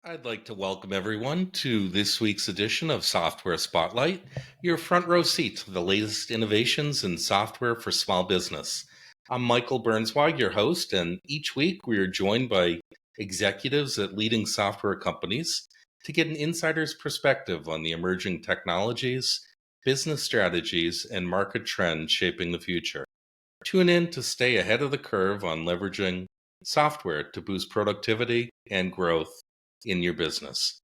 I'd like to welcome everyone to this week's edition of Software Spotlight, your front row seat to the latest innovations in software for small business. I'm Michael Bernzweig, your host, and each week we are joined by executives at leading software companies to get an insider's perspective on the emerging technologies, business strategies, and market trends shaping the future. Tune in to stay ahead of the curve on leveraging software to boost productivity and growth in your business.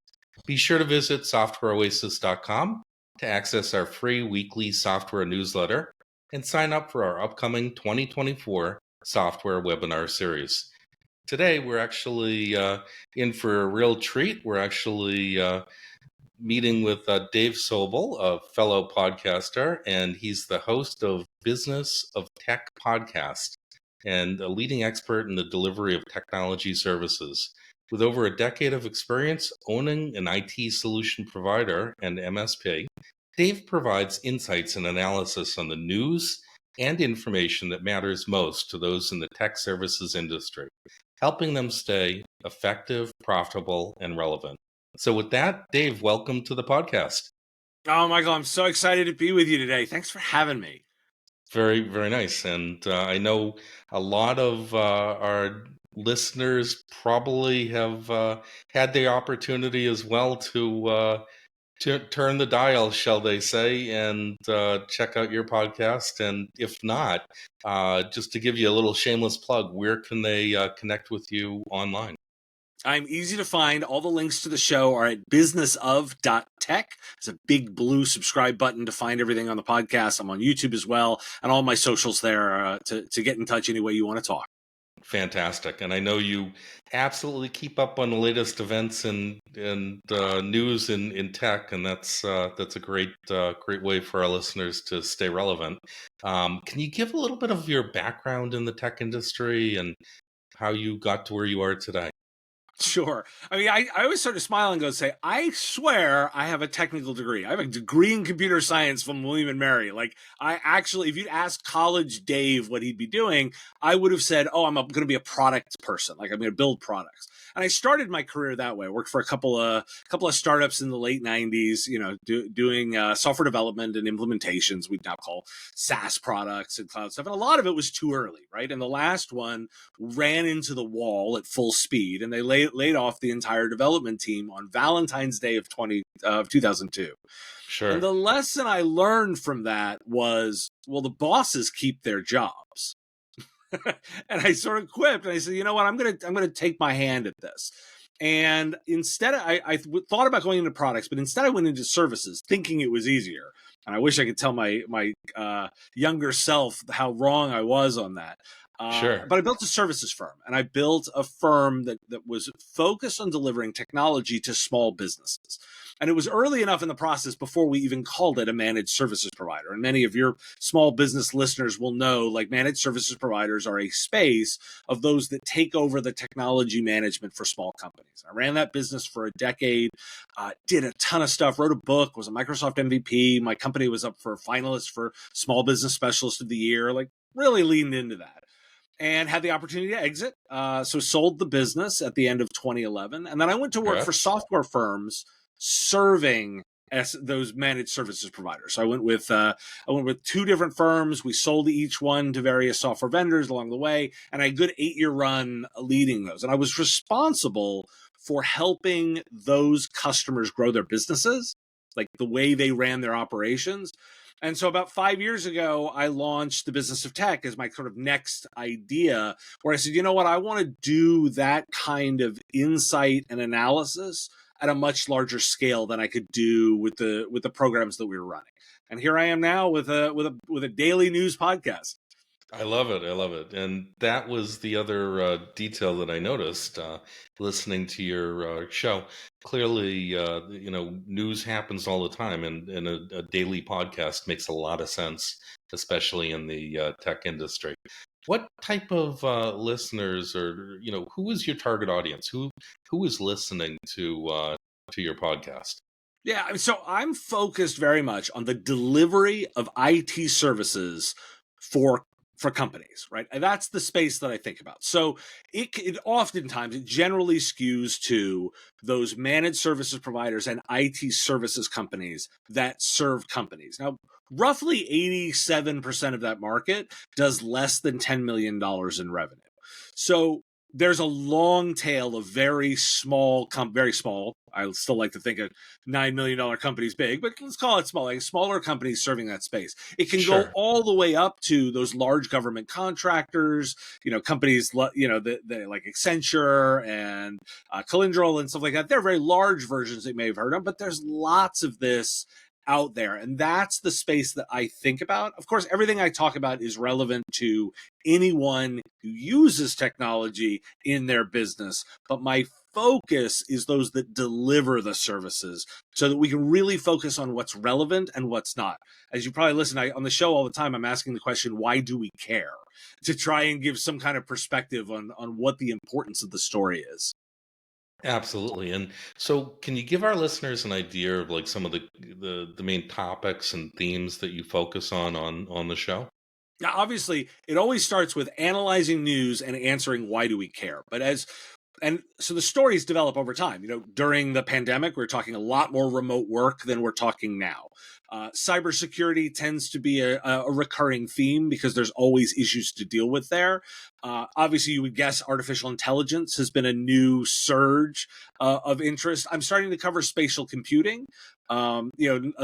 Be sure to visit softwareoasis.com to access our free weekly software newsletter and sign up for our upcoming 2024 software webinar series. Today, we're actually in for a real treat. We're actually meeting with Dave Sobel, a fellow podcaster, and he's the host of Business of Tech podcast and a leading expert in the delivery of technology services. With over a decade of experience owning an IT solution provider and MSP, Dave provides insights and analysis on the news and information that matters most to those in the tech services industry, helping them stay effective, profitable, and relevant. So with that, Dave, welcome to the podcast. Oh, Michael, I'm so excited to be with you today. Thanks for having me. Very, very nice. And I know a lot of our listeners probably have had the opportunity as well to turn the dial, shall they say, and check out your podcast. And if not, just to give you a little shameless plug, where can they connect with you online? I'm easy to find. All the links to the show are at businessof.tech. There's a big blue subscribe button to find everything on the podcast. I'm on YouTube as well, and all my socials there to get in touch any way you want to talk. Fantastic. And I know you absolutely keep up on the latest events and news in tech, and that's a great way for our listeners to stay relevant. Can you give a little bit of your background in the tech industry and how you got to where you are today? Sure. I mean, I always sort of smile and go say, I swear I have a technical degree. I have a degree in computer science from William & Mary. Like, I actually, if you'd asked college Dave what he'd be doing, I would have said, oh, I'm going to be a product person. Like, I'm going to build products. And I started my career that way. I worked for a couple of startups in the late 90s, doing software development and implementations, we'd now call SaaS products and cloud stuff. And a lot of it was too early, right? And the last one ran into the wall at full speed, and they laid off the entire development team on Valentine's Day of 2002. Sure. And the lesson I learned from that was, well, the bosses keep their jobs. And I sort of quipped and I said, you know what, I'm gonna take my hand at this. And instead, I thought about going into products, but instead I went into services, thinking it was easier. And I wish I could tell my younger self how wrong I was on that. Sure. But I built a services firm, and I built a firm that was focused on delivering technology to small businesses. And it was early enough in the process before we even called it a managed services provider. And many of your small business listeners will know, like, managed services providers are a space of those that take over the technology management for small companies. I ran that business for a decade, did a ton of stuff, wrote a book, was a Microsoft MVP. My company was up for a finalist for Small Business Specialist of the Year, like really leaned into that. And had the opportunity to exit. So sold the business at the end of 2011. And then I went to work for software firms serving as those managed services providers. So I went with two different firms. We sold each one to various software vendors along the way. And I had a good 8-year run leading those. And I was responsible for helping those customers grow their businesses, like the way they ran their operations. And so about 5 years ago, I launched the Business of Tech as my sort of next idea, where I said, you know what, I want to do that kind of insight and analysis at a much larger scale than I could do with the programs that we were running. And here I am now with a daily news podcast. I love it. I love it. And that was the other detail that I noticed listening to your show. Clearly, news happens all the time, and a daily podcast makes a lot of sense, especially in the tech industry. What type of listeners, or who is your target audience? Who is listening to your podcast? Yeah, so I'm focused very much on the delivery of IT services for for companies, right? And that's the space that I think about. So it oftentimes, it generally skews to those managed services providers and IT services companies that serve companies. Now, roughly 87% of that market does less than $10 million in revenue. So there's a long tail of very small, I still like to think of $9 million companies big, but let's call it small, like smaller companies serving that space. It can go Sure. all the way up to those large government contractors, companies, like Accenture and Calindral and stuff like that. They're very large versions that you may have heard of, but there's lots of this out there. And that's the space that I think about. Of course, everything I talk about is relevant to anyone who uses technology in their business. But my focus is those that deliver the services so that we can really focus on what's relevant and what's not. As you probably listen, on the show all the time, I'm asking the question, why do we care? To try and give some kind of perspective on what the importance of the story is. Absolutely. And so can you give our listeners an idea of like some of the main topics and themes that you focus on the show? Now, obviously, it always starts with analyzing news and answering why do we care. And so the stories develop over time. During the pandemic, we're talking a lot more remote work than we're talking now. Cybersecurity tends to be a recurring theme because there's always issues to deal with there. Obviously, you would guess artificial intelligence has been a new surge of interest. I'm starting to cover spatial computing. I'm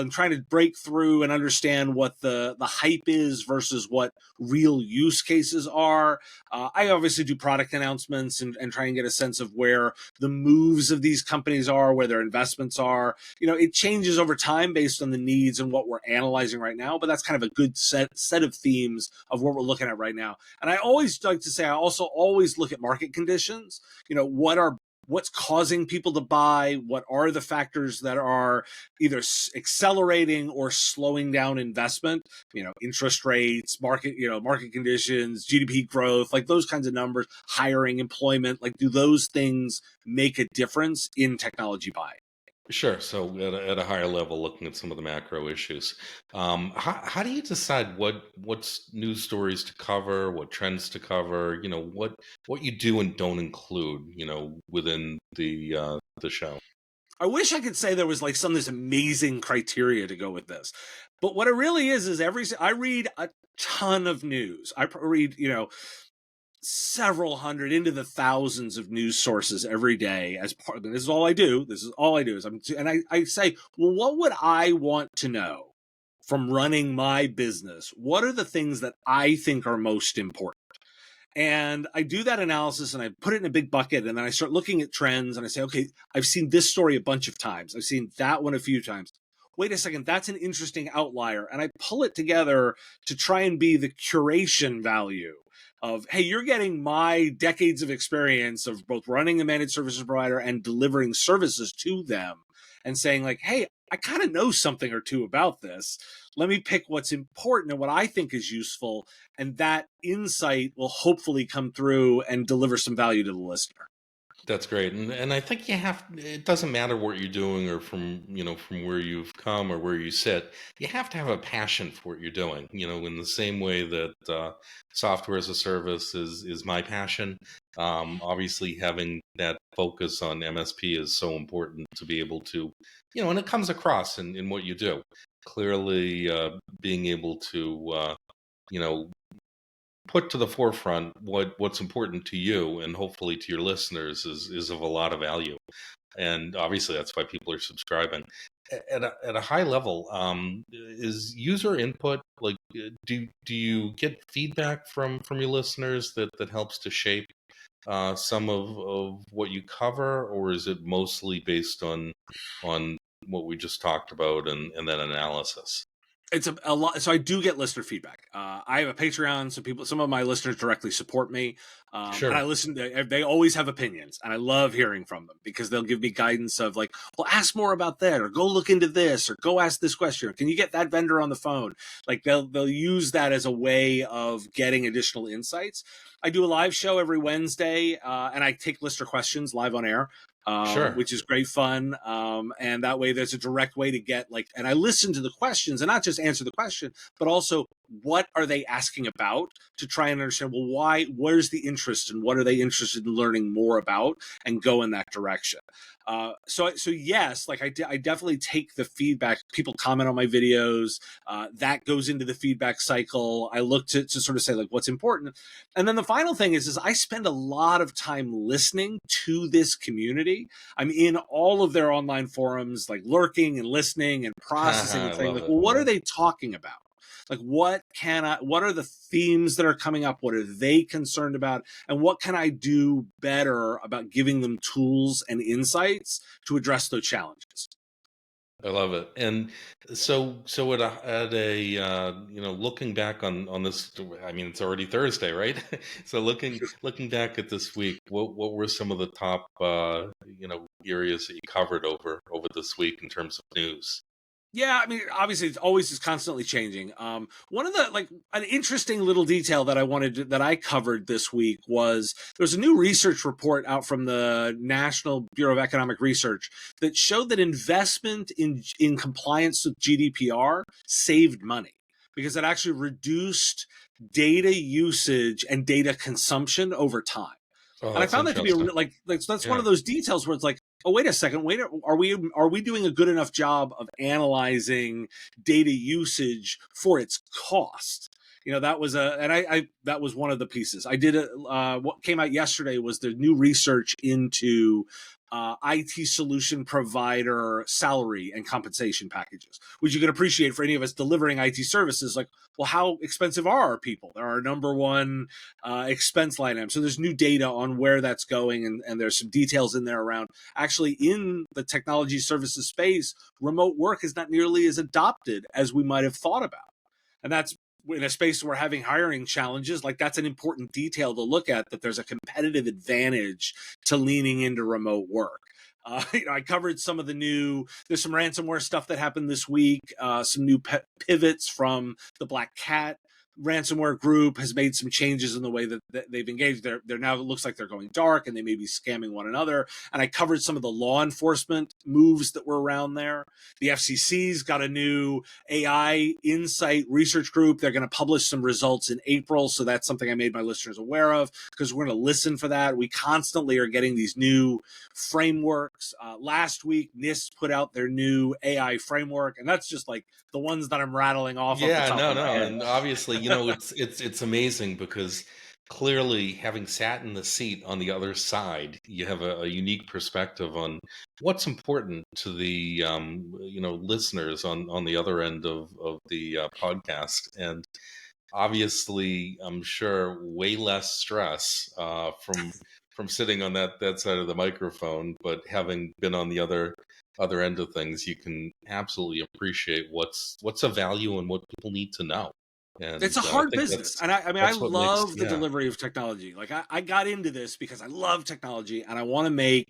trying to break through and understand what the hype is versus what real use cases are. I obviously do product announcements and try and get a sense of where the moves of these companies are, where their investments are. It changes over time based on the needs and what we're analyzing right now, but that's kind of a good set of themes of what we're looking at right now. And I always like to say, I also always look at market conditions. What's causing people to buy? What are the factors that are either accelerating or slowing down investment? Interest rates, market conditions, GDP growth, like those kinds of numbers, hiring, employment, like do those things make a difference in technology buying? Sure. So at a higher level, looking at some of the macro issues, how do you decide what's news stories to cover, what trends to cover? What you do and don't include, within the show. I wish I could say there was like this amazing criteria to go with this, but what it really is I read a ton of news. I read several hundred into the thousands of news sources every day as part of this is all I do. This is all I do I say, well, what would I want to know from running my business? What are the things that I think are most important? And I do that analysis and I put it in a big bucket and then I start looking at trends and I say, okay, I've seen this story a bunch of times. I've seen that one a few times. Wait a second, that's an interesting outlier. And I pull it together to try and be the curation value of, hey, you're getting my decades of experience of both running a managed services provider and delivering services to them and saying like, hey, I kind of know something or two about this. Let me pick what's important and what I think is useful. And that insight will hopefully come through and deliver some value to the listener. That's great. And I think it doesn't matter what you're doing or from where you've come or where you sit, you have to have a passion for what you're doing, in the same way that software as a service is my passion. Obviously having that focus on MSP is so important to be able to, and it comes across in what you do. Clearly, being able to, put to the forefront what's important to you and hopefully to your listeners is of a lot of value, and obviously that's why people are subscribing. At a high level, is user input like, do you get feedback from your listeners that helps to shape some of what you cover, or is it mostly based on what we just talked about and then analysis? It's a lot. So I do get listener feedback. I have a Patreon, so some of my listeners directly support me, and I Sure. listen. They always have opinions, and I love hearing from them because they'll give me guidance of like, well, ask more about that, or go look into this, or go ask this question. Or, can you get that vendor on the phone? Like they'll use that as a way of getting additional insights. I do a live show every Wednesday, and I take listener questions live on air. Sure. Which is great fun. And that way there's a direct way to get and I listen to the questions and not just answer the question, but also what are they asking about, to try and understand, well, where's the interest and what are they interested in learning more about, and go in that direction. So yes, like I definitely take the feedback. People comment on my videos. That goes into the feedback cycle. I look to sort of say like what's important. And then the final thing is I spend a lot of time listening to this community. I'm in all of their online forums, like lurking and listening and processing and I saying love like, it. well, what are they talking about? Like, what are the themes that are coming up? What are they concerned about? And what can I do better about giving them tools and insights to address those challenges? I love it. And so at a looking back on this, I mean, it's already Thursday, right? So looking back at this week, what were some of the top areas that you covered over this week in terms of news? Yeah, I mean, obviously, it's always is constantly changing. One of the an interesting little detail that that I covered this week was there's a new research report out from the National Bureau of Economic Research that showed that investment in compliance with GDPR saved money because it actually reduced data usage and data consumption over time. Oh, And I that's found that to be interesting. so that's one Yeah. of those details where it's like, oh, wait a second, are we doing a good enough job of analyzing data usage for its cost? That was that was one of the pieces I did. What came out yesterday was the new research into IT solution provider salary and compensation packages, which you can appreciate for any of us delivering IT services. Like, well, how expensive are our people? They're our number one expense line item. So there's new data on where that's going, and there's some details in there around actually in the technology services space, remote work is not nearly as adopted as we might have thought about. And that's in a space where we're having hiring challenges. Like, that's an important detail to look at, that there's a competitive advantage to leaning into remote work. I covered some of there's some ransomware stuff that happened this week. Some new pivots from the Black Cat ransomware group has made some changes in the way that they've engaged. They're now, it looks like they're going dark and they may be scamming one another. And I covered some of the law enforcement moves that were around there. The FCC's got a new AI insight research group. They're going to publish some results in April. So that's something I made my listeners aware of, because we're going to listen for that. We constantly are getting these new frameworks. Last week, NIST put out their new AI framework, and that's just like the ones that I'm rattling off the Yeah, top no, of my no, head. and obviously, it's amazing because clearly, having sat in the seat on the other side, you have a unique perspective on what's important to the listeners on the other end of the podcast, and obviously, I'm sure way less stress from sitting on that side of the microphone, but having been on the other end of things, you can absolutely appreciate what's of value and what people need to know. It's And a I hard think business. And I mean, I that's what makes, love the yeah, delivery of technology. Like, I got into this because I love technology and I want to make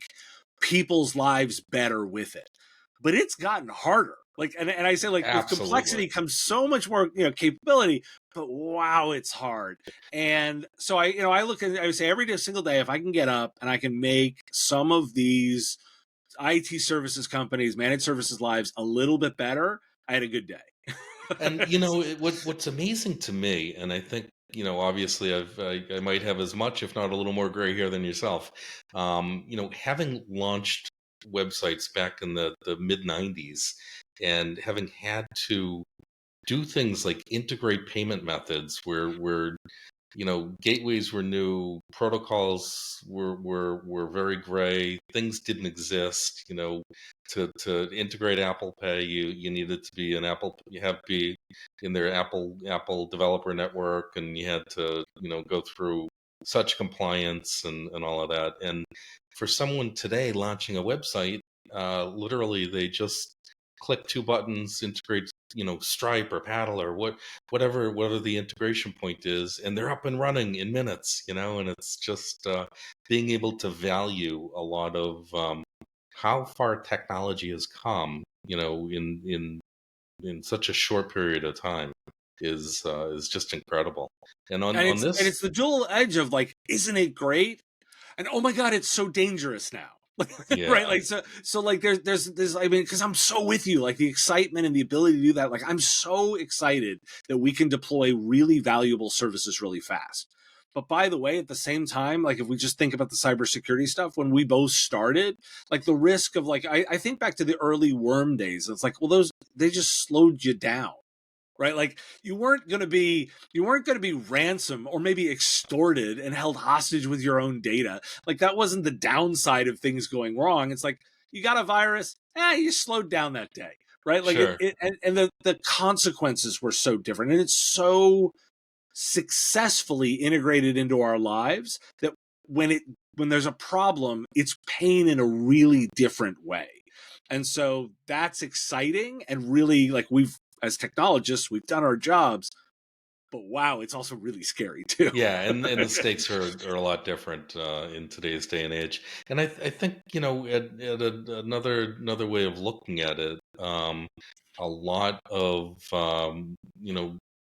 people's lives better with it. But it's gotten harder. Like, and I say, like, with absolutely. complexity comes so much more, capability, but wow, it's hard. And so I look at, I would say every single day, if I can get up and I can make some of these IT services companies, managed services lives a little bit better, I had a good day. And what's amazing to me, and I think obviously I might have as much, if not a little more, gray hair than yourself. Having launched websites back in the mid '90s, and having had to do things like integrate payment methods where gateways were new, protocols were very gray, things didn't exist. To integrate Apple Pay, you needed to be you have to be in their Apple developer network, and you had to go through such compliance and all of that. And for someone today launching a website, literally they just click two buttons, integrate Stripe or Paddle or whatever the integration point is, and they're up and running in minutes. And it's just being able to value a lot of how far technology has come, in such a short period of time is just incredible. And on And this, it's the dual edge of like, isn't it great? And oh my God, it's so dangerous now. Right? Yeah. Like so like there's I mean, because I'm so with you, like the excitement and the ability to do that. Like I'm so excited that we can deploy really valuable services really fast. But by the way, at the same time, like if we just think about the cybersecurity stuff, when we both started, like the risk of like I think back to the early worm days. It's like, well, those they just slowed you down, right? Like you weren't going to be ransomed or maybe extorted and held hostage with your own data. Like that wasn't the downside of things going wrong. It's like you got a virus, you slowed down that day, right? Like Sure. and the consequences were so different, and it's so successfully integrated into our lives that when it when there's a problem, it's pain in a really different way. And so that's exciting, and really, like, we've as technologists, we've done our jobs, but wow, it's also really scary too. Yeah, and the stakes are a lot different in today's day and age. And I think another way of looking at it, a lot of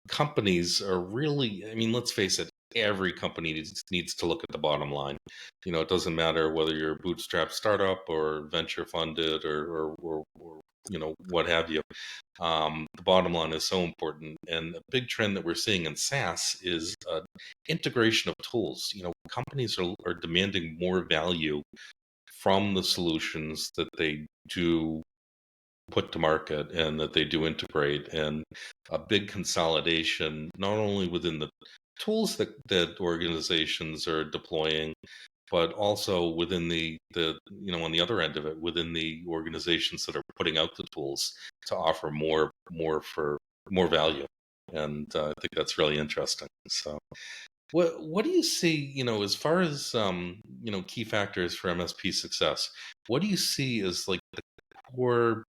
companies are really. I mean, let's face it. Every company needs to look at the bottom line. It doesn't matter whether you're a bootstrap startup or venture funded or what have you. The bottom line is so important, and a big trend that we're seeing in SaaS is integration of tools. Companies are demanding more value from the solutions that they do put to market and that they do integrate, and a big consolidation not only within the tools that organizations are deploying, but also within the on the other end of it, within the organizations that are putting out the tools to offer more value. And I think that's really interesting. So what do you see, as far as key factors for MSP success? What do you see as like the core,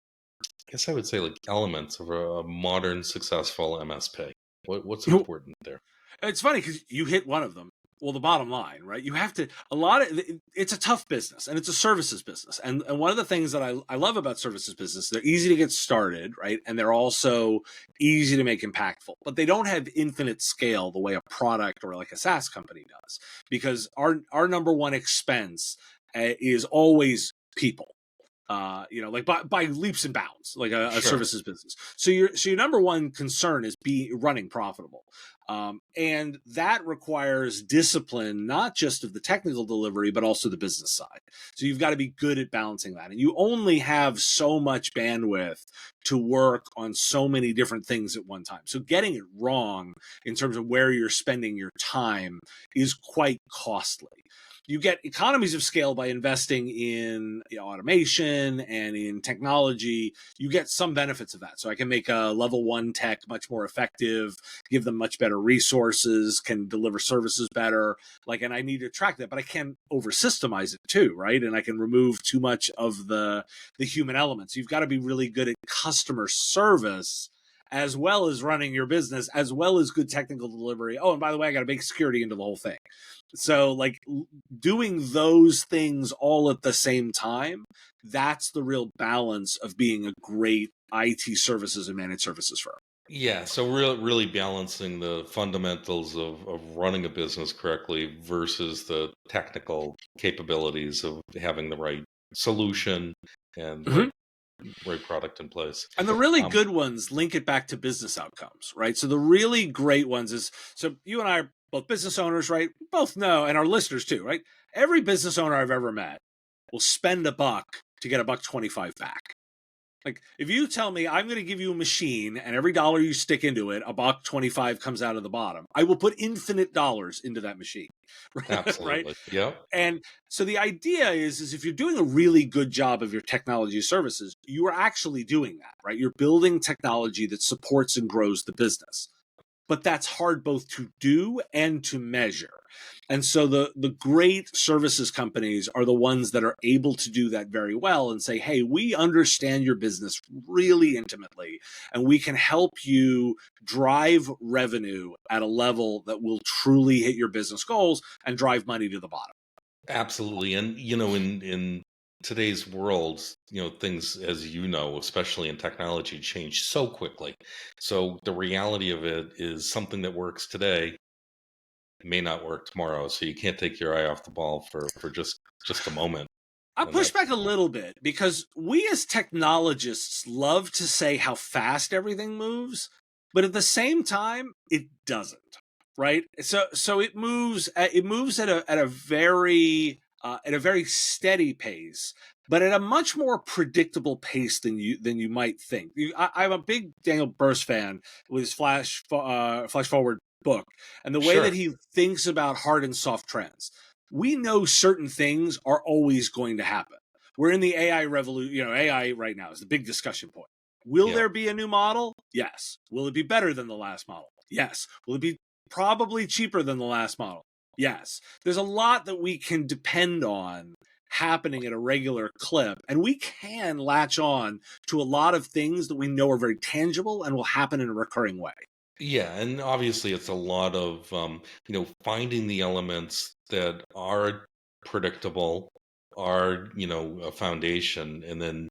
I guess I would say, like elements of a modern successful MSP? What's important there? It's funny because you hit one of them. Well, the bottom line, right? You have to, a lot of, it's a tough business, and it's a services business. And one of the things that I love about services business, they're easy to get started, right? And they're also easy to make impactful, but they don't have infinite scale the way a product or like a SaaS company does, because our number one expense is always people. Like by leaps and bounds, like a Sure. services business. So your number one concern is running profitable, and that requires discipline, not just of the technical delivery, but also the business side. So you've got to be good at balancing that, and you only have so much bandwidth to work on so many different things at one time. So getting it wrong in terms of where you're spending your time is quite costly. You get economies of scale by investing in automation and in technology. You get some benefits of that. So I can make a level one tech much more effective, give them much better resources, can deliver services better. And I need to track that, but I can't over systemize it too, right? And I can remove too much of the human elements. You've got to be really good at customer service, as well as running your business, as well as good technical delivery. Oh, and by the way, I got to bake security into the whole thing. So doing those things all at the same time, that's the real balance of being a great IT services and managed services firm. Yeah, so really balancing the fundamentals of running a business correctly versus the technical capabilities of having the right solution and the Mm-hmm. right product in place. And the really Um, good ones link it back to business outcomes, right? So the really great ones is, so you and I are both business owners, right? Both know, and our listeners too, right? Every business owner I've ever met will spend $1 to get $1.25 back. Like if you tell me I'm going to give you a machine and every dollar you stick into it, $1.25 comes out of the bottom, I will put infinite dollars into that machine, right? Absolutely. Yep. And so the idea is if you're doing a really good job of your technology services, you are actually doing that, right? You're building technology that supports and grows the business. But that's hard both to do and to measure. And so the great services companies are the ones that are able to do that very well and say, hey, we understand your business really intimately, and we can help you drive revenue at a level that will truly hit your business goals and drive money to the bottom. Absolutely. And in today's world, things, as especially in technology, change so quickly. So the reality of it is something that works today may not work tomorrow. So you can't take your eye off the ball for just a moment. I And push that, back a little bit because we as technologists love to say how fast everything moves, but at the same time, it doesn't. Right? So it moves. It moves at a very steady pace, but at a much more predictable pace than you might think. I'm a big Daniel Burst fan with his Flash Forward book and the way that sure. he thinks about hard and soft trends. We know certain things are always going to happen. We're in the AI revolution. AI right now is the big discussion point. Will Yeah. there be a new model? Yes. Will it be better than the last model? Yes. Will it be probably cheaper than the last model? Yes. There's a lot that we can depend on happening at a regular clip, and we can latch on to a lot of things that we know are very tangible and will happen in a recurring way. Yeah, and obviously it's a lot of finding the elements that are predictable, are a foundation, and then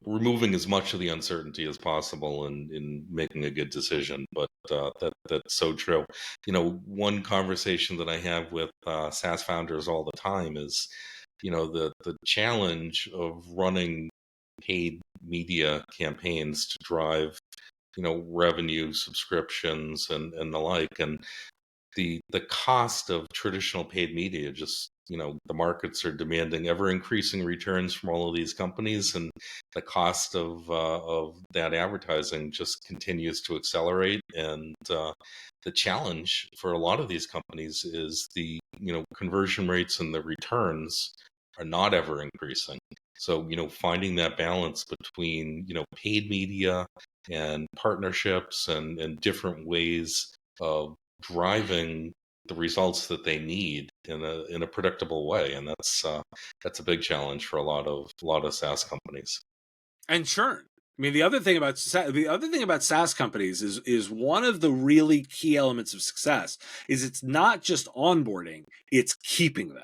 removing as much of the uncertainty as possible and in making a good decision. But that's so true. One conversation that I have with SaaS founders all the time is the challenge of running paid media campaigns to drive revenue, subscriptions, and the like. And the cost of traditional paid media, just the markets are demanding ever increasing returns from all of these companies, and the cost of that advertising just continues to accelerate. And the challenge for a lot of these companies is the conversion rates and the returns are not ever increasing. So finding that balance between paid media and partnerships and different ways of driving the results that they need in a predictable way, and that's a big challenge for a lot of SaaS companies. And churn. I mean, the other thing about SaaS companies is one of the really key elements of success is it's not just onboarding, it's keeping them.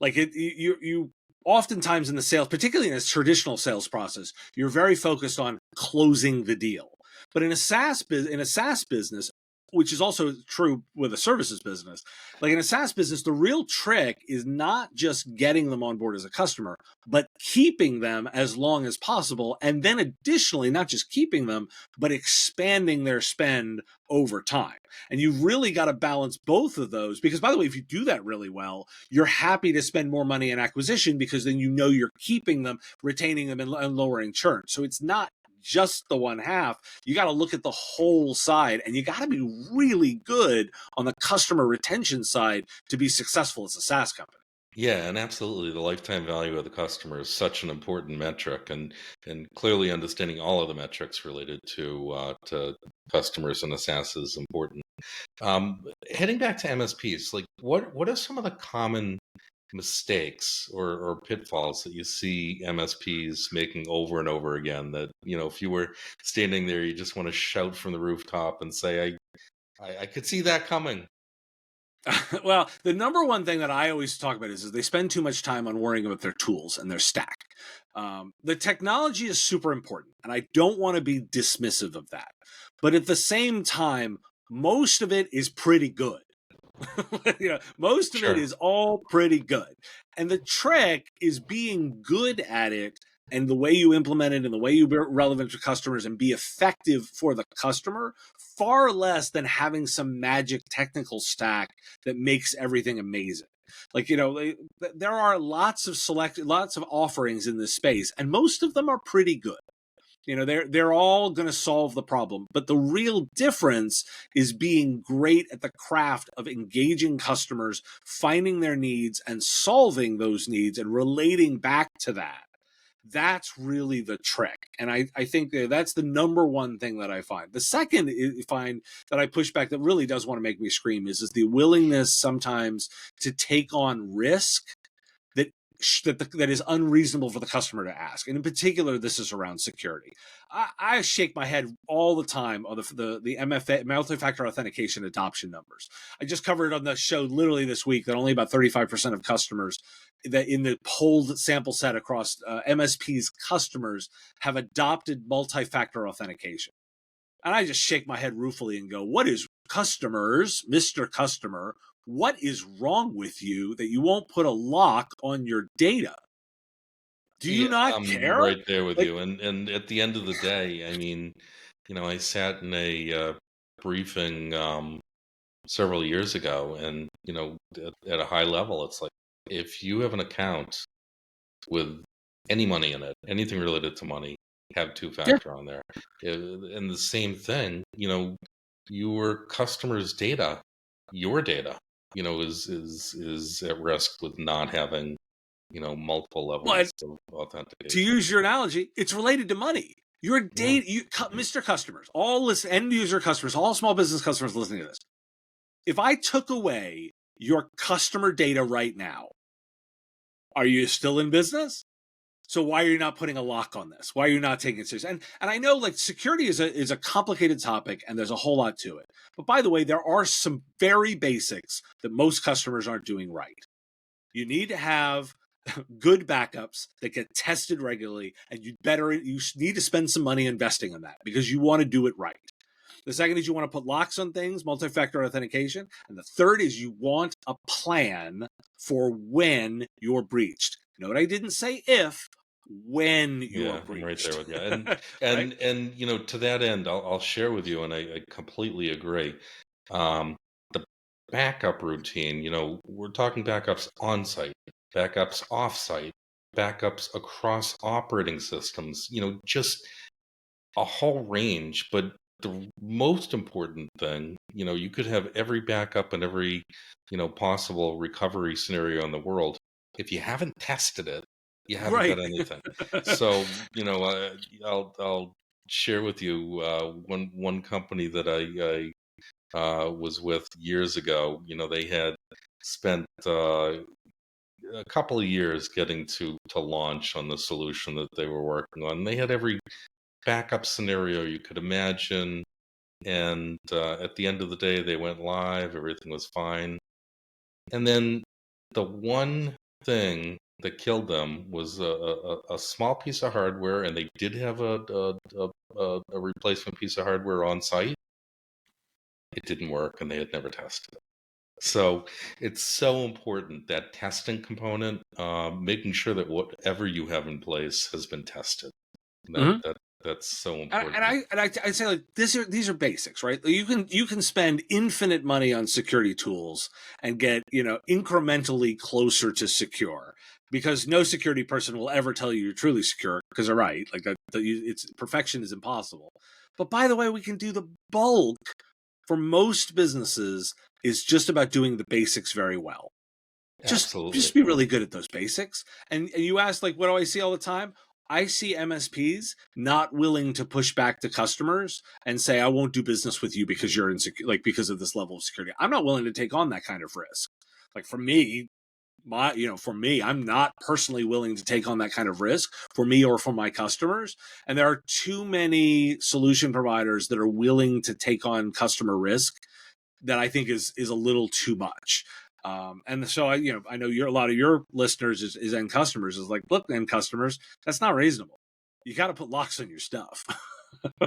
Like you oftentimes in the sales, particularly in a traditional sales process, you're very focused on closing the deal. But in a SaaS business, which is also true with a services business, like in a SaaS business, the real trick is not just getting them on board as a customer, but keeping them as long as possible. And then additionally, not just keeping them, but expanding their spend over time. And you've really got to balance both of those because, by the way, if you do that really well, you're happy to spend more money in acquisition because then you know you're keeping them, retaining them, and lowering churn. So it's not just the one half. You got to look at the whole side, and you got to be really good on the customer retention side to be successful as a SaaS company. Yeah, and absolutely, the lifetime value of the customer is such an important metric, and clearly understanding all of the metrics related to customers and the SaaS is important. Heading back to MSPs, like what are some of the common mistakes or pitfalls that you see MSPs making over and over again, that if you were standing there, you just want to shout from the rooftop and say, I could see that coming. Well, the number one thing that I always talk about is they spend too much time on worrying about their tools and their stack. The technology is super important, and I don't want to be dismissive of that. But at the same time, most of it is pretty good. Most of it Sure. is all pretty good. And the trick is being good at it and the way you implement it and the way you be relevant to customers and be effective for the customer, far less than having some magic technical stack that makes everything amazing. Like, there are lots of offerings in this space, and most of them are pretty good. They're all going to solve the problem, but the real difference is being great at the craft of engaging customers, finding their needs and solving those needs and relating back to that. That's really the trick. And I think that's the number one thing that I find. The second I find that I push back that really does want to make me scream is the willingness sometimes to take on risk that that is unreasonable for the customer to ask. And in particular, this is around security. I shake my head all the time on the MFA, multi-factor authentication adoption numbers. I just covered on the show literally this week that only about 35% of customers that in the polled sample set across MSPs customers have adopted multi-factor authentication. And I just shake my head ruefully and go, what is customers, Mr. Customer, what is wrong with you that you won't put a lock on your data? Do you Yeah, not I'm care? right there with Like, you. And at the end of the day, I mean, I sat in a briefing several years ago, and at a high level, it's like if you have an account with any money in it, anything related to money, have yeah. two-factor on there. And the same thing, your customers' data, your data, is at risk with not having, multiple Well, levels of to authentication. use your analogy, it's related to money. Your Yeah. data, Mr. Customers, all listen, end user customers, all small business customers listening to this. If I took away your customer data right now, are you still in business? So why are you not putting a lock on this? Why are you not taking it serious? And I know like security is a complicated topic and there's a whole lot to it. But by the way, there are some very basics that most customers aren't doing right. You need to have good backups that get tested regularly, and you need to spend some money investing in that because you want to do it right. The second is you want to put locks on things, multi-factor authentication, and the third is you want a plan for when you're breached. Note I didn't say if, when you're Yeah, I'm right there breached. with you. And Right? to that end, I'll share with you, and I completely agree. The backup routine, we're talking backups on site, backups off site, backups across operating systems, just a whole range. But the most important thing, you could have every backup and every, possible recovery scenario in the world. If you haven't tested it, you haven't Right. got anything. So, I'll share with you one company that I was with years ago. They had spent a couple of years getting to launch on the solution that they were working on. They had every backup scenario you could imagine. And at the end of the day, they went live. Everything was fine. And then the one thing that killed them was a small piece of hardware, and they did have a replacement piece of hardware on site. It didn't work, and they had never tested it. So it's so important, that testing component, making sure that whatever you have in place has been tested. That Mhm. that that's so And important. I say like these are basics, right? You can spend infinite money on security tools and get incrementally closer to secure because no security person will ever tell you you're truly secure because they're right. Like it's perfection is impossible. But by the way, we can do the bulk for most businesses is just about doing the basics very well. Just Absolutely. be really good at those basics. And you ask like, what do I see all the time? I see MSPs not willing to push back to customers and say, I won't do business with you because you're insecure, like because of this level of security. I'm not willing to take on that kind of risk. Like for me, I'm not personally willing to take on that kind of risk for me or for my customers. And there are too many solution providers that are willing to take on customer risk that I think is a little too much. And so I know a lot of your listeners is end customers is like, look, end customers, that's not reasonable. You got to put locks on your stuff.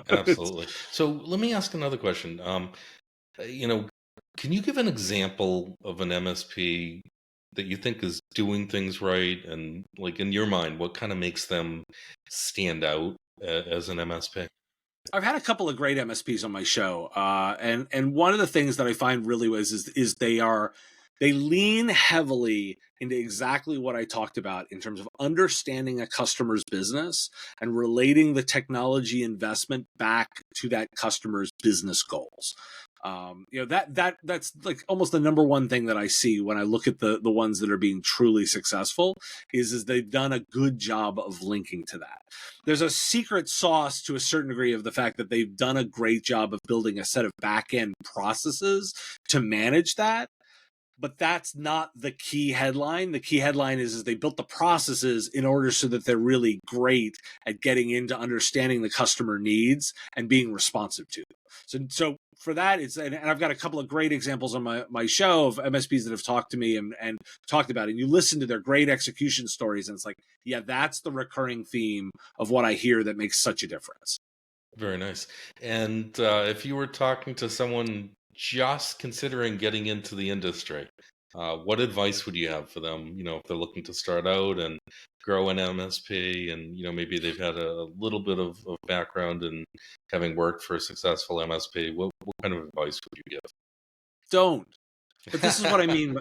Absolutely. So let me ask another question. Uh, you know, can you give an example of an MSP that you think is doing things right, and like in your mind, what kind of makes them stand out as an MSP? I've had a couple of great MSPs on my show, and one of the things that I find really is they lean heavily into exactly what I talked about in terms of understanding a customer's business and relating the technology investment back to that customer's business goals. That's like almost the number one thing that I see when I look at the ones that are being truly successful is they've done a good job of linking to that. There's a secret sauce to a certain degree of the fact that they've done a great job of building a set of back end processes to manage that. But that's not the key headline. The key headline is they built the processes in order so that they're really great at getting into understanding the customer needs and being responsive to them. So for that, and I've got a couple of great examples on my show of MSPs that have talked to me and talked about it. And you listen to their great execution stories, and it's like, yeah, that's the recurring theme of what I hear that makes such a difference. Very nice. And if you were talking to someone just considering getting into the industry, What advice would you have for them, if they're looking to start out and grow an MSP and, maybe they've had a little bit of background in having worked for a successful MSP? What kind of advice would you Don't. But this is what I give? mean.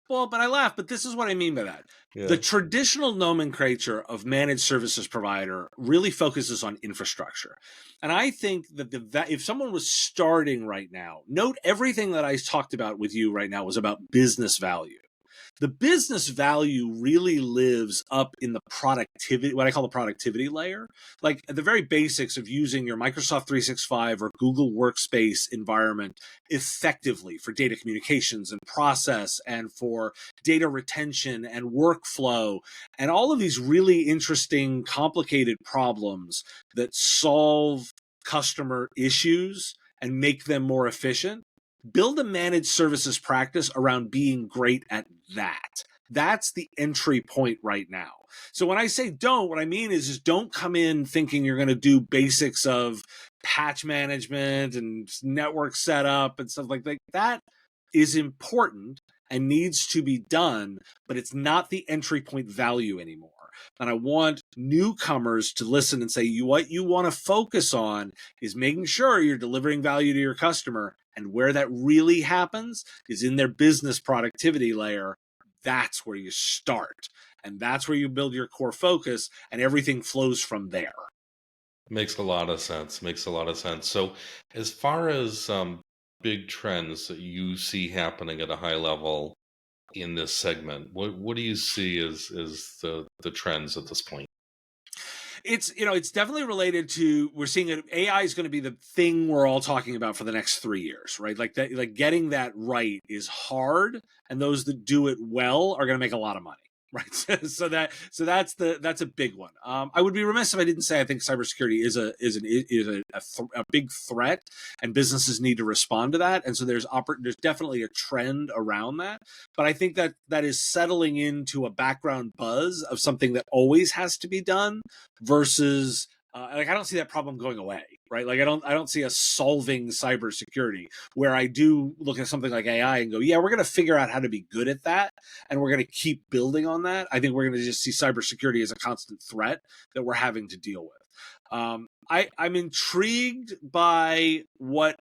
But I laugh. But this is what I mean by that. The Yeah. traditional nomenclature of managed services provider really focuses on infrastructure, and I think that if someone was starting right now, note everything that I talked about with you right now was about business value. The business value really lives up in the productivity, what I call the productivity layer, like the very basics of using your Microsoft 365 or Google Workspace environment effectively for data communications and process and for data retention and workflow and all of these really interesting, complicated problems that solve customer issues and make them more efficient. Build a managed services practice around being great at that. That's the entry point right now. So when I say don't, what I mean is just don't come in thinking you're going to do basics of patch management and network setup and stuff like that. That is important and needs to be done, but it's not the entry point value anymore. And I want newcomers to listen and say, what you want to focus on is making sure you're delivering value to your customer. And where that really happens is in their business productivity layer. That's where you start. And that's where you build your core focus, and everything flows from there. Makes a lot of sense. Makes a lot of sense. So, as far as big trends that you see happening at a high level in this segment, what do you see as the trends at this point? It's definitely related to, we're seeing it. AI is going to be the thing we're all talking about for the next 3 years, right? Like that, like getting that right is hard, and those that do it well are going to make a lot of money. Right, so that's a big one. I would be remiss if I didn't say I think cybersecurity is a big threat, and businesses need to respond to that. And so there's definitely a trend around that. But I think that is settling into a background buzz of something that always has to be done versus like I don't see that problem going away, right? Like I don't see us solving cybersecurity. Where I do look at something like AI and go, yeah, we're going to figure out how to be good at that, and we're going to keep building on that. I think we're going to just see cybersecurity as a constant threat that we're having to deal with. I'm intrigued by what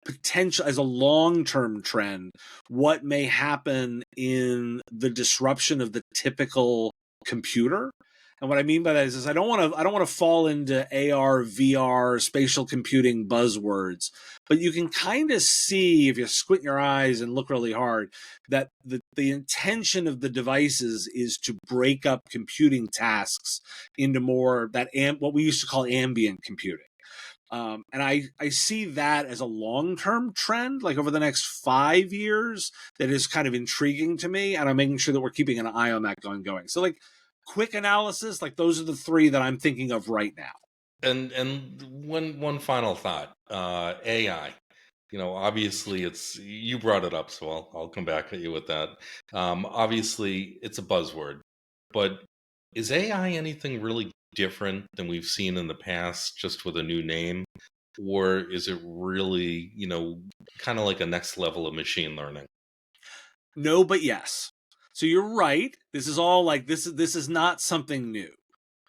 potential as a long-term trend, what may happen in the disruption of the typical computer. And what I mean by that is I don't want to fall into AR, VR, spatial computing buzzwords, but you can kind of see if you squint your eyes and look really hard that the intention of the devices is to break up computing tasks into more what we used to call ambient computing. And I see that as a long-term trend, like over the next 5 years, that is kind of intriguing to me. And I'm making sure that we're keeping an eye on that going. So like quick analysis, like those are the three that I'm thinking of right now. And one final thought, AI. Obviously you brought it up, so I'll come back at you with that. Obviously, it's a buzzword, but is AI anything really different than we've seen in the past, just with a new name, or is it really, kind of like a next level of machine learning? No, but yes. So you're right. This is all like this is not something new.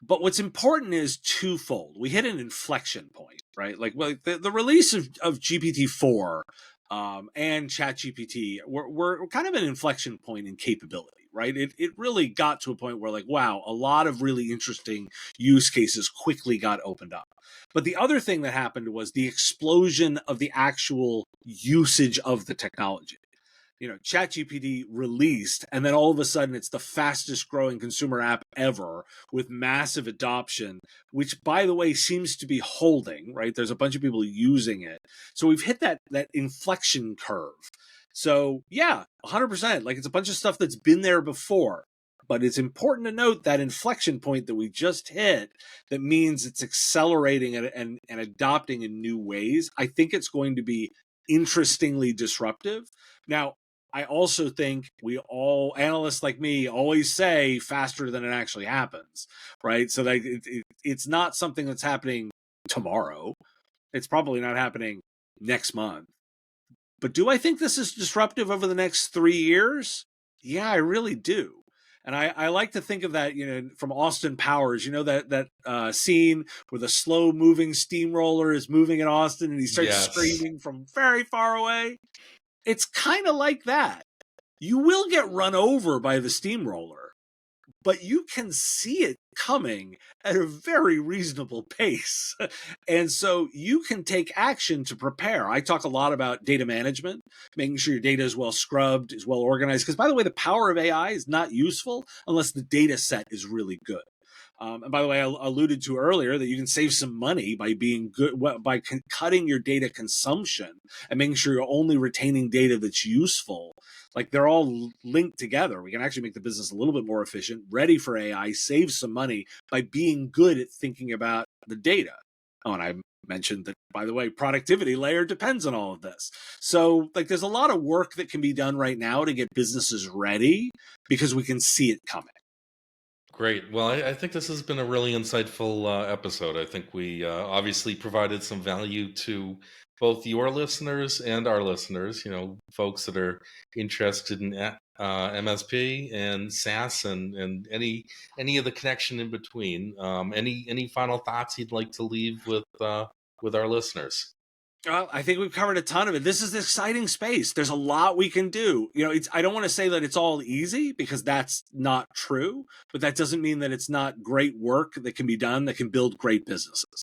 But what's important is twofold. We hit an inflection point, right? Like, well, the release of GPT-4 and ChatGPT were kind of an inflection point in capability, right? It really got to a point where, like, wow, a lot of really interesting use cases quickly got opened up. But the other thing that happened was the explosion of the actual usage of the technology. ChatGPT released, and then all of a sudden it's the fastest growing consumer app ever with massive adoption, which, by the way, seems to be holding, right? There's a bunch of people using it. So we've hit that inflection curve. So yeah, 100%. Like it's a bunch of stuff that's been there before. But it's important to note that inflection point that we just hit that means it's accelerating and adopting in new ways. I think it's going to be interestingly disruptive. Now, I also think analysts like me always say faster than it actually happens, right? So like it's not something that's happening tomorrow. It's probably not happening next month. But do I think this is disruptive over the next 3 years? Yeah, I really do. And I like to think of that, from Austin Powers, that scene where the slow moving steamroller is moving in Austin and he starts Yes. screaming from very far away. It's kind of like that. You will get run over by the steamroller, but you can see it coming at a very reasonable pace. And so you can take action to prepare. I talk a lot about data management, making sure your data is well scrubbed, is well organized. Because, by the way, the power of AI is not useful unless the data set is really good. And by the way, I alluded to earlier that you can save some money by being good, by cutting your data consumption and making sure you're only retaining data that's useful. Like, they're all linked together. We can actually make the business a little bit more efficient, ready for AI, save some money by being good at thinking about the data. Oh, and I mentioned that, by the way, productivity layer depends on all of this. So, there's a lot of work that can be done right now to get businesses ready because we can see it coming. Great. Well, I think this has been a really insightful episode. I think we obviously provided some value to both your listeners and our listeners, folks that are interested in MSP and SaaS and any of the connection in between. Any final thoughts you'd like to leave with our listeners? Well, I think we've covered a ton of it. This is an exciting space. There's a lot we can do. I don't want to say that it's all easy because that's not true, but that doesn't mean that it's not great work that can be done that can build great businesses.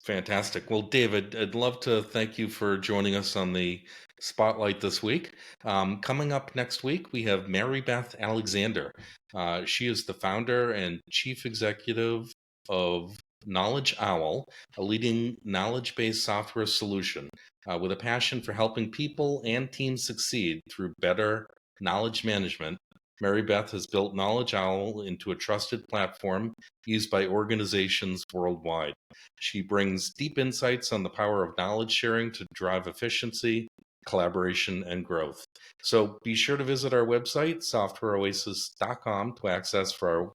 Fantastic. Well, David, I'd love to thank you for joining us on the spotlight this week. Coming up next week, we have Mary Beth Alexander. She is the founder and chief executive of Knowledge Owl, a leading knowledge-based software solution with a passion for helping people and teams succeed through better knowledge management. Mary Beth has built Knowledge Owl into a trusted platform used by organizations worldwide. She brings deep insights on the power of knowledge sharing to drive efficiency, collaboration, and growth. So be sure to visit our website, softwareoasis.com, to access for our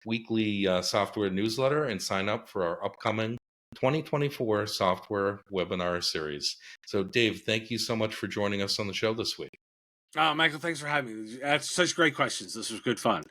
weekly software newsletter and sign up for our upcoming 2024 software webinar series. So, Dave, thank you so much for joining us on the show this week. Michael, thanks for having me. That's such great questions. This was good fun.